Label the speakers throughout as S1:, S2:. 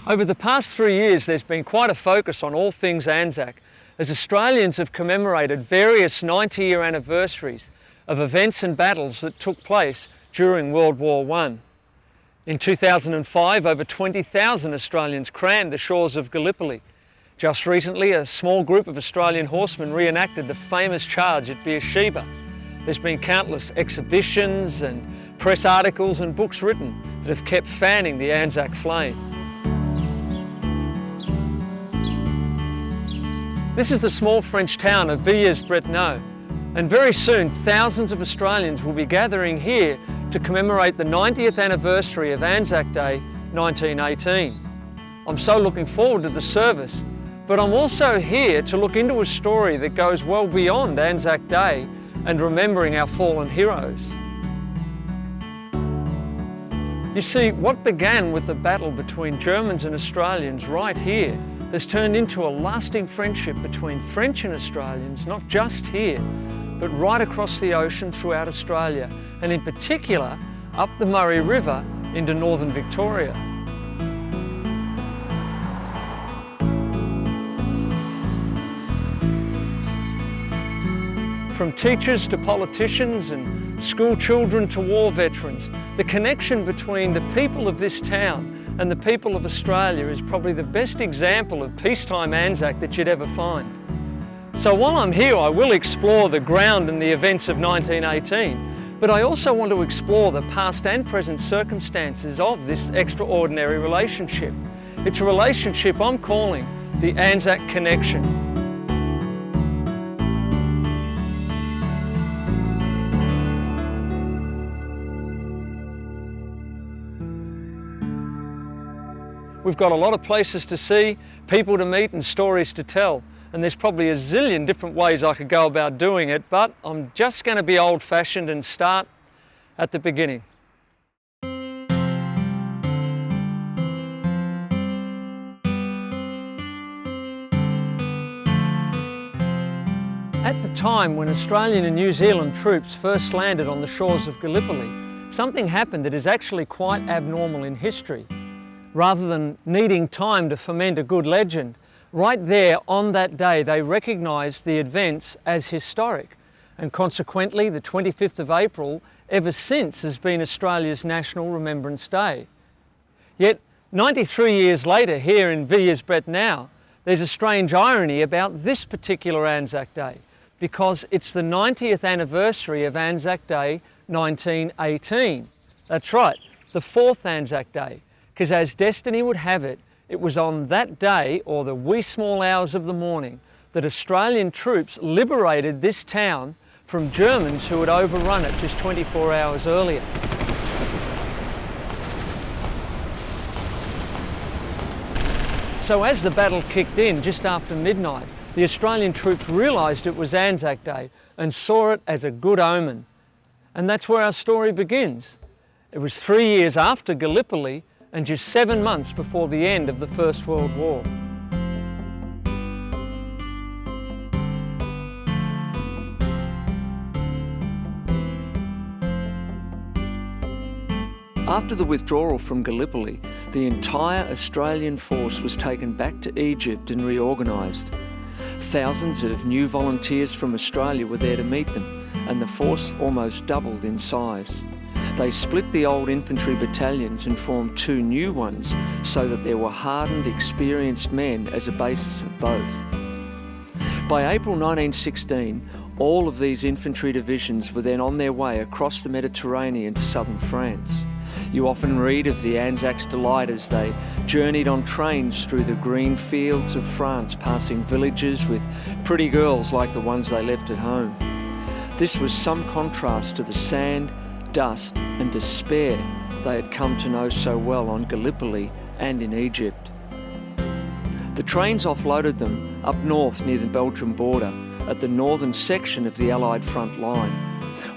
S1: Over the past 3 years, there's been quite a focus on all things Anzac, as Australians have commemorated various 90-year anniversaries of events and battles that took place during World War I. In 2005, over 20,000 Australians crammed the shores of Gallipoli. Just recently, a small group of Australian horsemen reenacted the famous charge at Beersheba. There's been countless exhibitions and press articles and books written that have kept fanning the Anzac flame. This is the small French town of Villers-Bretonneux, and very soon thousands of Australians will be gathering here to commemorate the 90th anniversary of Anzac Day 1918. I'm so looking forward to the service, but I'm also here to look into a story that goes well beyond Anzac Day and remembering our fallen heroes. You see, what began with the battle between Germans and Australians right here has turned into a lasting friendship between French and Australians, not just here, but right across the ocean throughout Australia, and in particular up the Murray River into northern Victoria. From teachers to politicians and school children to war veterans, the connection between the people of this town and the people of Australia is probably the best example of peacetime Anzac that you'd ever find. So while I'm here, I will explore the ground and the events of 1918, but I also want to explore the past and present circumstances of this extraordinary relationship. It's a relationship I'm calling the Anzac Connection. We've got a lot of places to see, people to meet and stories to tell, and there's probably a zillion different ways I could go about doing it, but I'm just going to be old-fashioned and start at the beginning. At the time when Australian and New Zealand troops first landed on the shores of Gallipoli, something happened that is actually quite abnormal in history. Rather than needing time to ferment a good legend, right there on that day they recognised the events as historic, and consequently the 25th of April ever since has been Australia's National Remembrance Day. Yet 93 years later here in Villers-Bretonneux, there's a strange irony about this particular Anzac Day, because it's the 90th anniversary of Anzac Day 1918. That's right, the fourth Anzac Day. Because as destiny would have it, it was on that day, or the wee small hours of the morning, that Australian troops liberated this town from Germans who had overrun it just 24 hours earlier. So as the battle kicked in just after midnight, the Australian troops realised it was Anzac Day and saw it as a good omen. And that's where our story begins. It was 3 years after Gallipoli, and just 7 months before the end of the First World War. After the withdrawal from Gallipoli, the entire Australian force was taken back to Egypt and reorganised. Thousands of new volunteers from Australia were there to meet them, and the force almost doubled in size. They split the old infantry battalions and formed 2 new ones so that there were hardened, experienced men as a basis of both. By April 1916, all of these infantry divisions were then on their way across the Mediterranean to southern France. You often read of the Anzac's delight as they journeyed on trains through the green fields of France, passing villages with pretty girls like the ones they left at home. This was some contrast to the sand, dust and despair they had come to know so well on Gallipoli and in Egypt. The trains offloaded them up north near the Belgian border at the northern section of the Allied front line.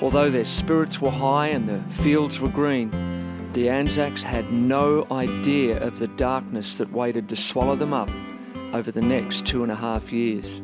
S1: Although their spirits were high and the fields were green, the Anzacs had no idea of the darkness that waited to swallow them up over the next 2.5 years.